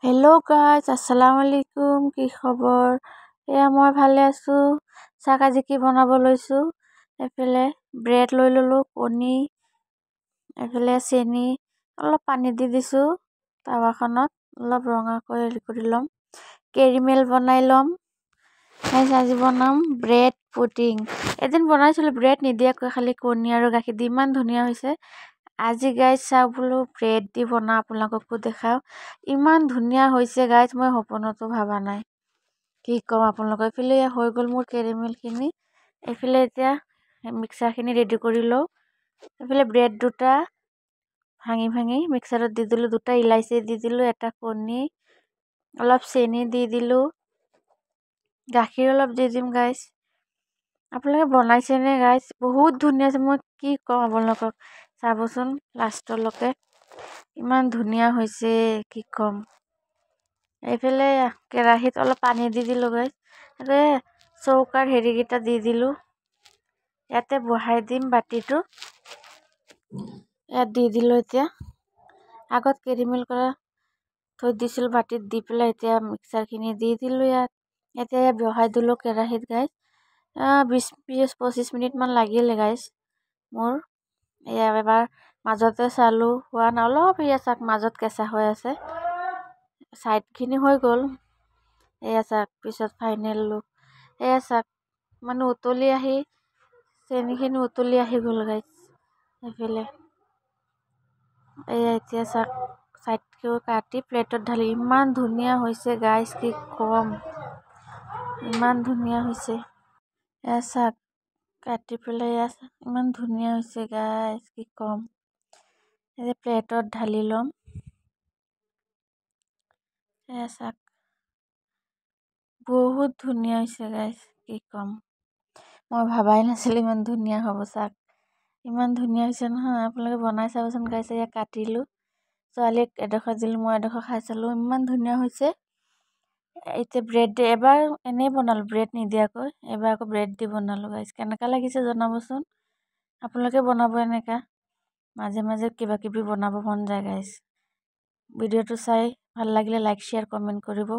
Hello' guys, আসসালামু আলাইকুম। কি খবৰ? এয়া মই ভালে আছোঁ। চাহ আজি কি বনাব লৈছোঁ, এইফালে ব্ৰেড লৈ ল'লোঁ, কণী, এইফালে চেনি, অলপ পানী দি দিছোঁ টাৱাখনত, অলপ ৰঙাকৈ হেৰি কৰি ল'ম, কেৰিমেল বনাই ল'ম। আজি বনাম ব্ৰেড পুডিং। এদিন বনাইছিলোঁ ব্ৰেড নিদিয়াকৈ, খালি কণী আৰু গাখীৰ দি, ইমান ধুনীয়া হৈছে। আজি গাইজ চাওক বোলো ব্ৰেড দি বনাওঁ, আপোনালোককো দেখাওঁ। ইমান ধুনীয়া হৈছে গাইজ, মই সপোনতো ভাবা নাই। কি ক'ম আপোনালোকক। এইফালে হৈ গ'ল মোৰ কেৰিমেলখিনি। এইফালে এতিয়া মিক্সাৰখিনি ৰেডি কৰি লওঁ। এইফালে ব্ৰেড দুটা ভাঙি মিক্সাৰত দি দিলোঁ, দুটা ইলাচি দি দিলোঁ, এটা কণী, অলপ চেনি দি দিলোঁ, গাখীৰ অলপ দি দিম গাইজ। আপোনালোকে বনাইছেনে গাইজ? বহুত ধুনীয়া হৈছে, মই কি ক'ম আপোনালোকক। চাবচোন লাষ্টলৈকে, ইমান ধুনীয়া হৈছে, কি ক'ম। এইফালে কেৰাহীত অলপ পানী দি দিলোঁ গাইজ। চৌকাৰ হেৰিকেইটা দি দিলোঁ, ইয়াতে বহাই দিম বাতিটো, ইয়াত দি দিলোঁ। এতিয়া আগত কেৰিমেল কৰা থৈ দিছিলোঁ বাতিত দি পেলাই, এতিয়া মিক্সাৰখিনি দি দিলোঁ ইয়াত। এতিয়া বহাই দিলোঁ কেৰাহীত গাইজ। 20-25 মিনিটমান লাগিলে গাইজ মোৰ। এয়া এবাৰ মাজতে চালোঁ, হোৱা নাই, অলপ এয়া চাওক মাজত কেঁচা হৈ আছে। চাইডখিনি হৈ গ'ল, এয়া চাওক পিছত ফাইনেল লুক। এয়া চাওক মানে উতলি আহি, চেনিখিনি উতলি আহি গ'ল গাইজ। এইফালে এয়া এতিয়া চাওক চাইডকেও কাটি প্লেটত ঢালি, ইমান ধুনীয়া হৈছে গাইজ, কি ক'ম, ইমান ধুনীয়া হৈছে। এয়া চাওক কাটি পেলাই, এয়া ইমান ধুনীয়া হৈছে গাইজ, কি ক'ম। এতিয়া প্লেটত ঢালি ল'ম। এয়া চাওক বহুত ধুনীয়া হৈছে গাইজ, কি ক'ম। মই ভাবাই নাছিলোঁ ইমান ধুনীয়া হ'ব। চাওক ইমান ধুনীয়া হৈছে নহয়, আপোনালোকে বনাই চাবচোন গাইজ। এয়া কাটিলোঁ, ছোৱালীক এডোখৰ দিলোঁ, মই এডোখৰ খাই চালোঁ, ইমান ধুনীয়া হৈছে। এতিয়া ব্ৰেড দি এবাৰ এনেই বনালোঁ ব্ৰেড নিদিয়াকৈ, এবাৰ আকৌ ব্ৰেড দি বনালোঁ গাইজ। কেনেকুৱা লাগিছে জনাবচোন। আপোনালোকে বনাব এনেকুৱা, মাজে মাজে কিবা কিবি বনাব মন যায় গাইজ। ভিডিঅ'টো চাই ভাল লাগিলে লাইক, শ্বেয়াৰ, কমেণ্ট কৰিব।